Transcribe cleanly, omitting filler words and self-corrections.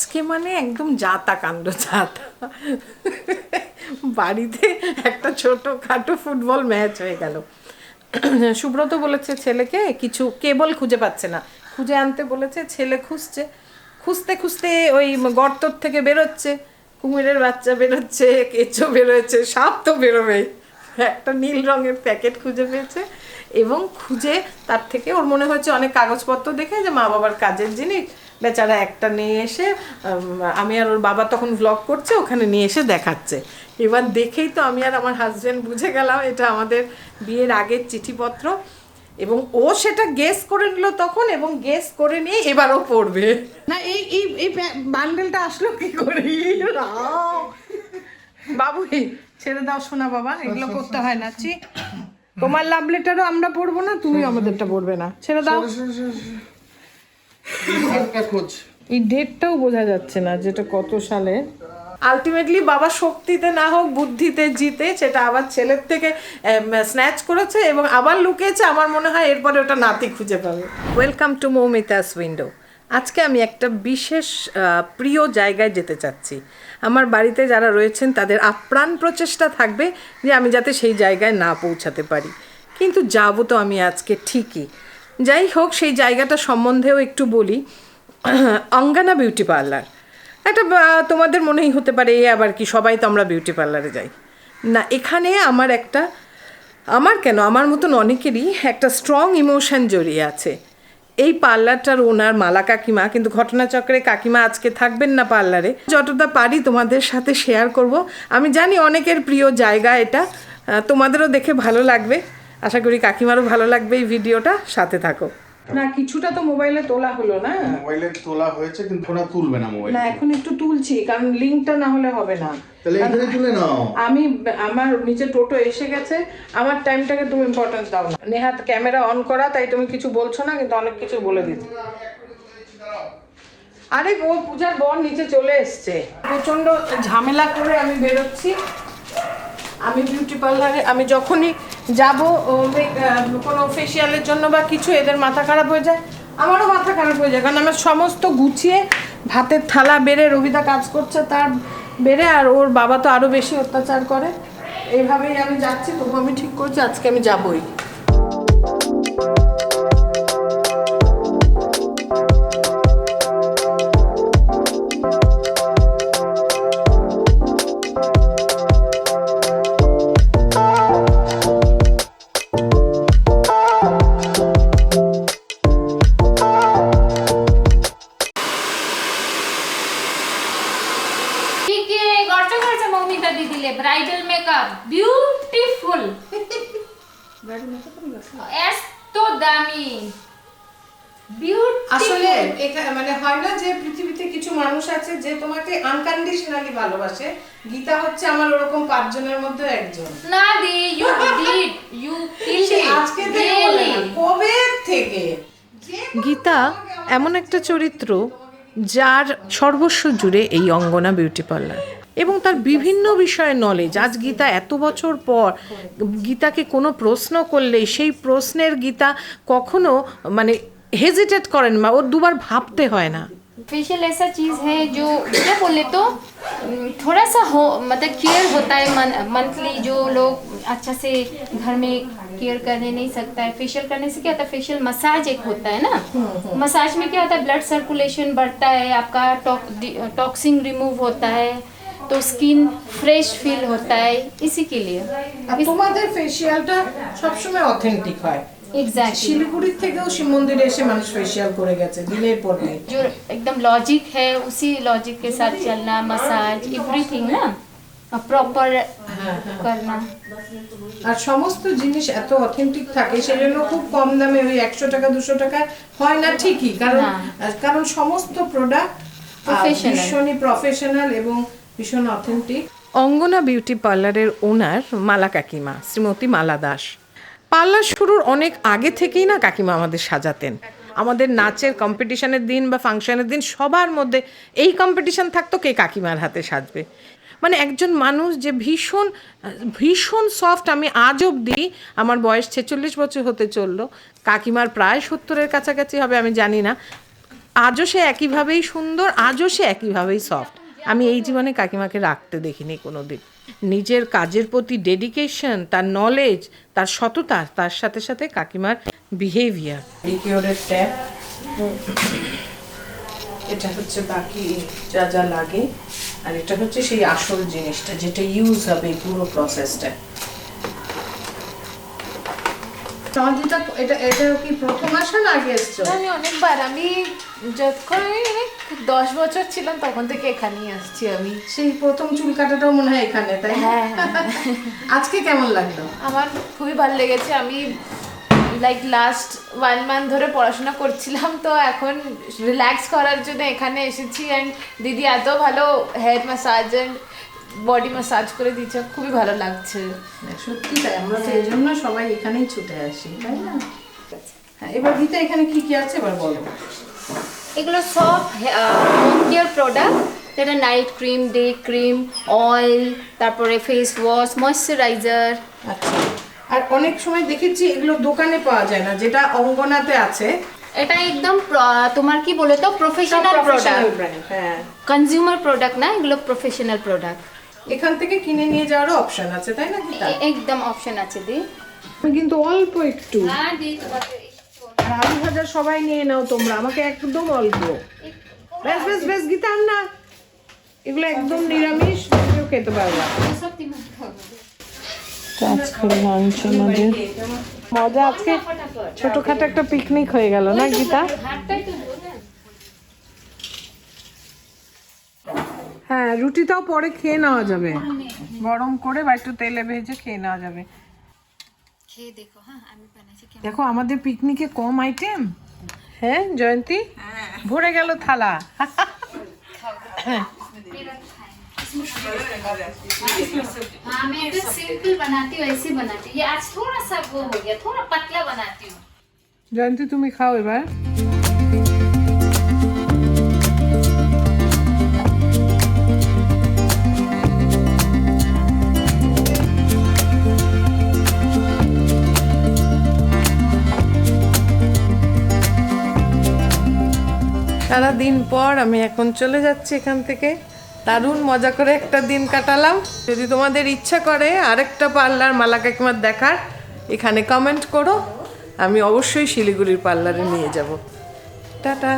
আজকে মানে একদম যাতা কাণ্ড যাতা বাড়িতে একটা ছোটোখাটো ফুটবল ম্যাচ হয়ে গেল। সুব্রত বলেছে ছেলেকে কিছু কেবল খুঁজে পাচ্ছে না, খুঁজে আনতে বলেছে। ছেলে খুঁজছে, খুঁজতে খুঁজতে ওই গর্তর থেকে বেরোচ্ছে, কুমিরের বাচ্চা বেরোচ্ছে, কেঁচো বেরোচ্ছে, সাপ তো বেরোবেই। একটা নীল রঙের প্যাকেট খুঁজে পেয়েছে এবং খুঁজে তার থেকে ওর মনে হচ্ছে অনেক কাগজপত্র দেখে যে মা বাবার কাজের জিনিস, বেচারা একটা নিয়ে এসে আমি আর ওর বাবা তখন ভ্লগ করছে, ওখানে নিয়ে এসে দেখাচ্ছে। এবার দেখেই তো আমি আর আমার হাজব্যান্ড বুঝে গেলাম এটা আমাদের বিয়ের আগের চিঠিপত্র, এবং ও সেটা গেস করে নিল তখন, এবং গেস করে নিয়ে এবারও পড়বে না। এই এই এই বান্ডেলটা আসলো কি করে? বাবু ছেড়ে দাও শোনা বাবা, এগুলো করতে হয় না। তোমার লাভ লেটারও আমরা পড়বো না, তুমি আমাদেরটা পড়বে না, ছেড়ে দাও। এই ডেটটাও বোঝা যাচ্ছে না যেটা কত সালে। আলটিমেটলি বাবা শক্তিতে না হোক বুদ্ধিতে জিতে সেটা আবার ছেলের থেকে স্ন্যাচ করেছে এবং আবার লুকিয়েছে। আমার মনে হয় এরপরে ওটা নাতি খুঁজে পাবে। Welcome to Moumita's window. আজকে আমি একটা বিশেষ প্রিয় জায়গায় যেতে চাচ্ছি। আমার বাড়িতে যারা রয়েছেন তাদের আপ্রাণ প্রচেষ্টা থাকবে যে আমি যাতে সেই জায়গায় না পৌঁছাতে পারি, কিন্তু যাবো তো আমি আজকে ঠিকই। যাই হোক, সেই জায়গাটা সম্বন্ধেও একটু বলি। অঙ্গনা বিউটি পার্লার একটা, তোমাদের মনেই হতে পারে এ আবার কি, সবাই তো আমরা বিউটি পার্লারে যাই না। এখানে আমার কেন, আমার মতন অনেকেরই একটা স্ট্রং ইমোশন জড়িয়ে আছে। এই পার্লারটার ওনার মালা কাকিমা, কিন্তু ঘটনাচক্রে কাকিমা আজকে থাকবেন না পার্লারে। যতটা পারি তোমাদের সাথে শেয়ার করব। আমি জানি অনেকের প্রিয় জায়গা এটা, তোমাদেরও দেখে ভালো লাগবে, আশা করি কাকিমারও ভালো লাগবে এই ভিডিওটা, সাথে থাকো। না কিছুটা তো মোবাইলে তোলা হলো না, মোবাইলে তোলা হয়েছে কিন্তু ওটা তুলবে না মোবাইল। না এখন একটু তুলছি কারণ লিংকটা না হলে হবে না। তাহলে এখানে তুলে নাও। আমার নিচে টোটো এসে গেছে, আমার টাইমটাকে তুমি ইম্পর্টেন্স দাও না। নেহাত ক্যামেরা অন করা, তাই তুমি কিছু বলছো না, কিন্তু অনেক কিছু বলে দিচ্ছি। আরে ও পূজার বর নিচে চলে এসছে, প্রচন্ড ঝামেলা করে আমি বেরোচ্ছি। আমি বিউটি পার্লারে আমি যখনই যাব কোনো ফেসিয়ালের জন্য বা কিছু, এদের মাথা খারাপ হয়ে যায়, আমারও মাথা খারাপ হয়ে যায়, কারণ আমার সমস্ত গুছিয়ে ভাতের থালা বেড়ে, রবিদা কাজ করছে তার বেড়ে, আর ওর বাবা তো আরও বেশি অত্যাচার করে। এইভাবেই আমি যাচ্ছি, তবু আমি ঠিক করছি আজকে আমি যাবই। ব্রাইডাল মেকআপ বিউটিফুল, এত দামি আসলে এটা মানে হয় না যে পৃথিবীতে কিছু মানুষ আছে যে তোমাকে আনকন্ডিশনালি ভালোবাসে। গীতা হচ্ছে আমার ওরকম 5 জনের মধ্যে একজন। না দি ইউ কিলড আজকে থেকে বলে না, কবে থেকে। গীতা এমন একটা চরিত্র যার সর্বস্ব জুড়ে এই অঙ্গনা বিউটি পার্লার, এবং তার বিভিন্ন বিষয়ে নলেজ। আজ গীতা এত বছর পর গীতাকে কোনো প্রশ্ন করলেই সেই প্রশ্নের গীতা কখনো মানে হেজিটেট করেন না, ওর দুবার ভাবতে হয় না। फेशियल ऐसा चीज़ है जो क्या बोले तो थोड़ा सा हो मतलब केयर होता है मंथली। जो लोग अच्छा से घर में केयर करने नहीं सकता है, फेशियल करने से क्या होता है, फेशियल मसाज एक होता है ना। मसाज में क्या होता है, ब्लड सर्कुलेशन बढ़ता है, आपका टॉक्सिन रिमूव होता है, तो स्किन फ्रेश फील होता है, इसी के लिए। তোমাদের ফেসিয়ালটা সবসময় অথেন্টিক হয়। एग्जैक्टली শিলিগুড়ির থেকেও শিব মন্দিরে এসে মানুষ ফেসিয়াল করে গেছে দিনের পর দিন। जो एकदम लॉजिक है उसी लॉजिक के साथ चलना, मसाज एवरीथिंग ना प्रॉपर करना। আর সমস্ত জিনিস এত অথেন্টিক থাকে, সেজন্য খুব কম দামে ওই 100 টাকা 200 টাকায় হয় না ঠিকই, কারণ সমস্ত প্রোডাক্ট ভীষণই প্রফেশনাল এবং ভীষণ অথেন্টিক। অঙ্গনা বিউটি পার্লারের ওনার মালা কাকিমা শ্রীমতী মালা দাস। পার্লার শুরুর অনেক আগে থেকেই না কাকিমা আমাদের সাজাতেন। আমাদের নাচের কম্পিটিশনের দিন বা ফাংশনের দিন সবার মধ্যে এই কম্পিটিশন থাকতো কে কাকিমার হাতে সাজবে। মানে একজন মানুষ যে ভীষণ ভীষণ সফট। আমি আজ অবধি, আমার বয়স 46 বছর হতে চললো, কাকিমার প্রায় 70-এর কাছাকাছি হবে আমি জানি না, আজও সে একইভাবেই সুন্দর, আজও সে একইভাবেই সফট। আমি এই জীবনে কাকিমাকে রাখতে দেখিনি কোনো দিন। নিজের কাজের প্রতি ডেডিকেশন, তার নলেজ, তার সততা, তার সাথে সাথে কাকিমার বিহেভিয়ার। লিকিওরের ট্যাপ, এটা হচ্ছে বাকি যা যা লাগে, আর এটা হচ্ছে সেই আসল জিনিসটা যেটা ইউজ হবে পুরো প্রসেসটা। এটা এটা এটা কি প্রথম আসা না আগে এসছো? আমি অনেকবার, আমি যতক্ষণ আমি 10 বছর ছিলাম তখন থেকে এখানেই আসছি আমি। সেই প্রথম চুল কাটাটাও মনে হয় এখানে, তাই না? হ্যাঁ হ্যাঁ। আজকে কেমন লাগলো? আমার খুবই ভালো লেগেছে। আমি লাইক লাস্ট 1 মান্থ ধরে পড়াশোনা করছিলাম, তো এখন রিল্যাক্স করার জন্য এখানে এসেছি। অ্যান্ড দিদি এত ভালো hair massage and body massage করে দিচ্ছে, খুবই ভালো লাগছে। সত্যি তাই, আমরা তো এই জন্য সবাই এখানেই ছুটে আসি, তাই না? হ্যাঁ, এবার গীতা এখানে কি কি আছে এবার বলো। এগুলো সব হোম কেয়ার প্রোডাক্ট, যেটা night cream, day cream, oil, তারপরে ফেস ওয়াশ, ময়শ্চারাইজার। আচ্ছা, আর অনেক সময় দেখেছি এগুলো দোকানে পাওয়া যায় না, যেটা অঙ্গনাতে আছে। এটা একদম তোমার কি বলে তো প্রফেশনাল প্রোডাক্ট, ব্র্যান্ড। হ্যাঁ, কনজিউমার প্রোডাক্ট না, এগুলো প্রফেশনাল প্রোডাক্ট। এখান থেকে কিনে নিয়ে যাওয়ারও অপশন আছে, তাই না গীতা? একদম অপশন আছে দি। আমি কিন্তু অল্প একটু, হ্যাঁ দি, তোমাকে আর আলু ভাজা সবাই নিয়ে নাও তোমরা, আমাকে একদম অল্প। বেশ বেশ বেশ গীতা, আর না, এগুলো একদম নিরামিষ, কেউ খেতে পারবা। সব তুমি খাও। আজকে লাঞ্চ আমাদের মজা, আজকে ছোটখাটো একটা পিকনিক হয়ে গেল না গীতা? হ্যাঁ, রুটিটাও পরে খেয়ে নেওয়া যাবে, গরম করে বা একটু তেলে ভেজে খেয়ে নেওয়া যাবে। খেয়ে দেখো। হ্যাঁ, আমি বানাইছি। দেখো আমাদের পিকনিকে কম আইটেম। হ্যাঁ জয়ন্তী, ভরে গেল থালা। हाँ, मैं एकदम सिंपल बनाती हूँ, ऐसे बनाती हूँ। ये आज थोड़ा सा वो हो गया, थोड़ा पतला बनाती हूँ। জয়ন্তী তুমি খাও এবার। সারাদিন পর আমি এখন চলে যাচ্ছি এখান থেকে। দারুণ মজা করে একটা দিন কাটালাম। যদি তোমাদের ইচ্ছা করে আরেকটা পার্লার মালা কাকিমার দেখার, এখানে কমেন্ট করো, আমি অবশ্যই শিলিগুড়ির পার্লারে নিয়ে যাব। টাটা।